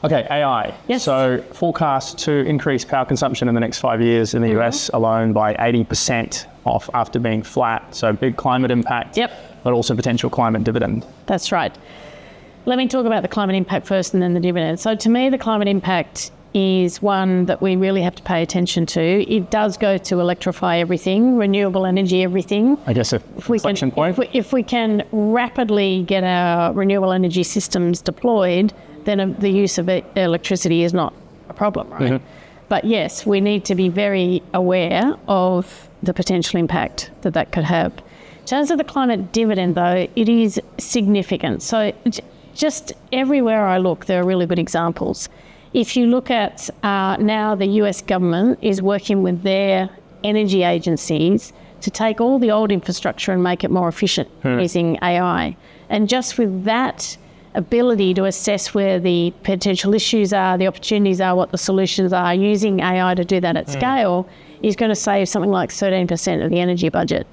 Okay, AI. Yes. So forecast to increase power consumption in the next 5 years in the US alone by 80% off after being flat. So big climate impact, but also potential climate dividend. That's right. Let me talk about the climate impact first and then the dividend. So to me, the climate impact is one that we really have to pay attention to. It does go to electrify everything, renewable energy, everything. I guess a reflection point. If we can rapidly get our renewable energy systems deployed, then the use of electricity is not a problem, right? But yes, we need to be very aware of the potential impact that could have. In terms of the climate dividend, though, it is significant. So just everywhere I look, there are really good examples. If you look at now, the US government is working with their energy agencies to take all the old infrastructure and make it more efficient using AI. And just with that ability to assess where the potential issues are, the opportunities are, what the solutions are, using AI to do that at scale is going to save something like 13% of the energy budget,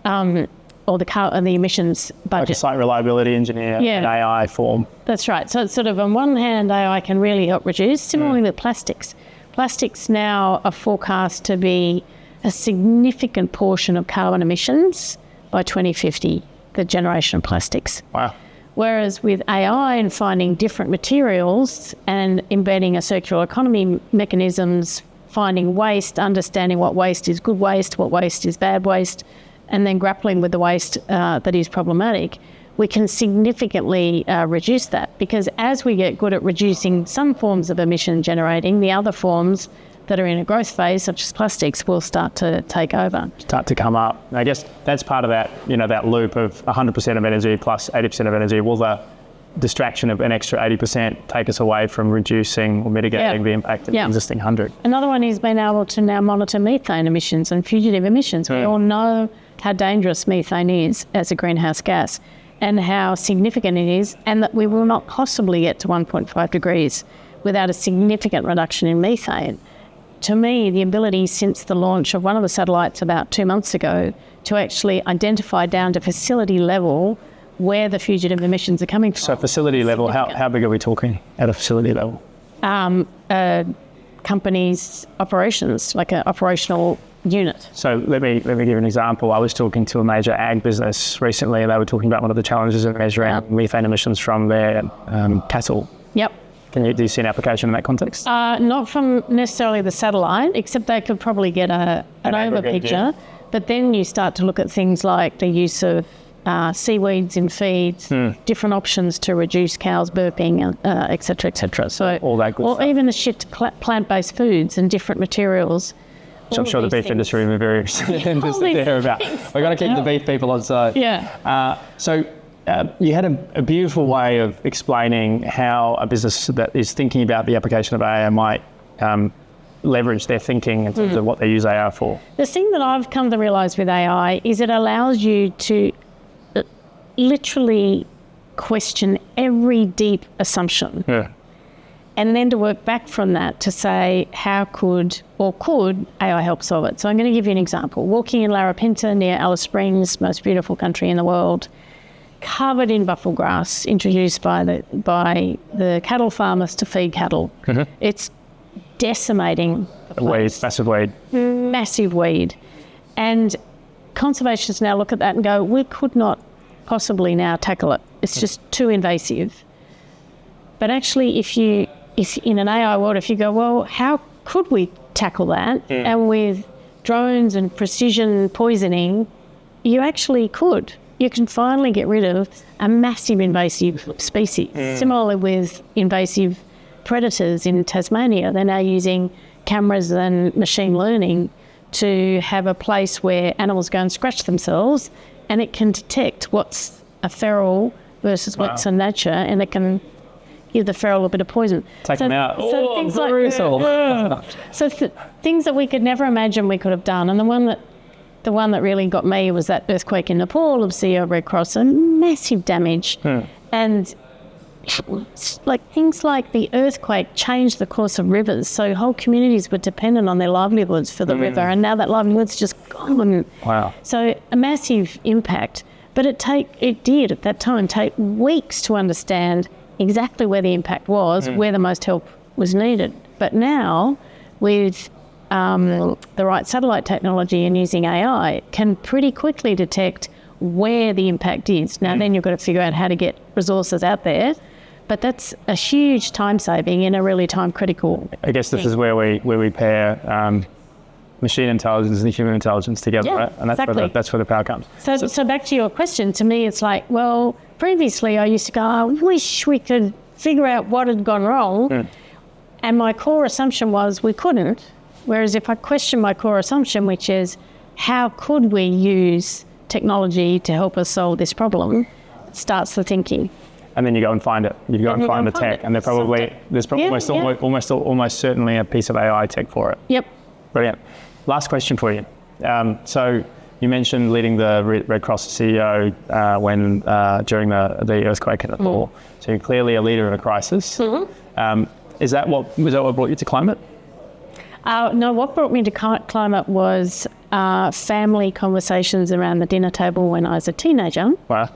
or the emissions budget. Like a site reliability engineer in AI form. That's right. So it's sort of, on one hand, AI can really help reduce. Similarly with plastics. Plastics now are forecast to be a significant portion of carbon emissions by 2050, the generation of plastics. Wow. Whereas with AI and finding different materials and embedding a circular economy mechanisms, finding waste, understanding what waste is good waste, what waste is bad waste, and then grappling with the waste that is problematic, we can significantly reduce that. Because as we get good at reducing some forms of emission generating, the other forms that are in a growth phase, such as plastics, will start to take over. Start to come up. And I guess that's part of that, that loop of 100% of energy plus 80% of energy. Will the distraction of an extra 80% take us away from reducing or mitigating the impact of the existing 100? Another one is being able to now monitor methane emissions and fugitive emissions. We all know how dangerous methane is as a greenhouse gas and how significant it is, and that we will not possibly get to 1.5 degrees without a significant reduction in methane. To me, the ability since the launch of one of the satellites about 2 months ago to actually identify down to facility level where the fugitive emissions are coming from. So facility level, how big are we talking at a facility level? Companies' operations, like an operational unit. So let me give you an example. I was talking to a major ag business recently, and they were talking about one of the challenges in measuring methane emissions from their cattle. Yep. Do you see an application in that context? Not from necessarily the satellite, except they could probably get an over picture. But then you start to look at things like the use of seaweeds in feeds, different options to reduce cows burping, et cetera, et cetera. So all that good stuff. Or even the shift to plant-based foods and different materials. Which I'm sure the beef industry will be very interested to hear about. We've got to keep the beef people on side. Yeah. So you had a beautiful way of explaining how a business that is thinking about the application of AI might leverage their thinking in terms of what they use AI for. The thing that I've come to realise with AI is it allows you to literally question every deep assumption. Yeah. And then to work back from that to say, how could AI help solve it? So I'm going to give you an example. Walking in Larapinta near Alice Springs, most beautiful country in the world, covered in buffalo grass, introduced by the cattle farmers to feed cattle. It's decimating the place. Massive weed. Massive weed. And conservationists now look at that and go, we could not possibly now tackle it. It's just too invasive. But actually, if in an AI world, if you go, well, how could we tackle that? And with drones and precision poisoning, you actually could. You can finally get rid of a massive invasive species. Similarly with invasive predators in Tasmania, they're now using cameras and machine learning to have a place where animals go and scratch themselves, and it can detect what's a feral versus what's a nature, and it can give the feral a bit of poison. Take them out. Things things that we could never imagine we could have done. And the one that really got me was that earthquake in Nepal of CSIRO Red Cross, and massive damage. And like things like the earthquake changed the course of rivers, so whole communities were dependent on their livelihoods for the river, and now that livelihood's just gone. Wow. So a massive impact. But it did at that time take weeks to understand exactly where the impact was, where the most help was needed. But now, with the right satellite technology and using AI, can pretty quickly detect where the impact is. Now, then you've got to figure out how to get resources out there. But that's a huge time saving in a really time critical. I guess this is where we pair machine intelligence and human intelligence together, right? And that's exactly. where the power comes. So back to your question, to me it's like, well, previously I used to go, I wish we could figure out what had gone wrong. And my core assumption was we couldn't. Whereas if I question my core assumption, which is how could we use technology to help us solve this problem, it starts the thinking. And then you go and find it. You go and find the tech, and there's probably almost certainly a piece of AI tech for it. Yep. Brilliant. Last question for you. So you mentioned leading the Red Cross CEO during the earthquake in Nepal. So you're clearly a leader in a crisis. Was that what brought you to Climate? No, what brought me to Climate was family conversations around the dinner table when I was a teenager. Wow.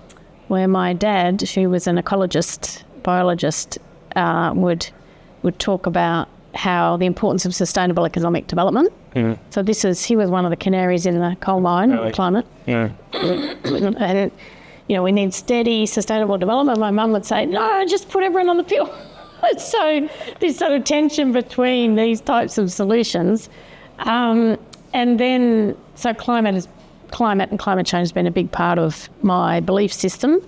Where my dad, who was an ecologist, biologist, would talk about how the importance of sustainable economic development. So he was one of the canaries in the coal mine of Climate. And, we need steady, sustainable development. My mum would say, no, just put everyone on the pill. So this sort of tension between these types of solutions. And then, so climate and climate change has been a big part of my belief system.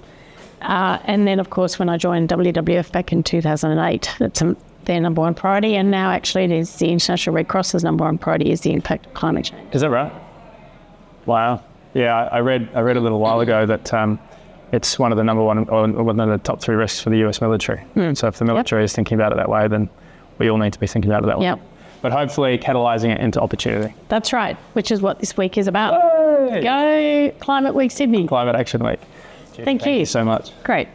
And then, of course, when I joined WWF back in 2008, that's their number one priority. And now, actually, it is the International Red Cross's number one priority is the impact of climate change. Is that right? Wow. Yeah, I read a little while ago that it's one of the number one, or one of the top 3 risks for the US military. So if the military is thinking about it that way, then we all need to be thinking about it that way. But hopefully catalysing it into opportunity. That's right, which is what this week is about. Go Climate Week Sydney. Climate Action Week. Thank you so much. Great.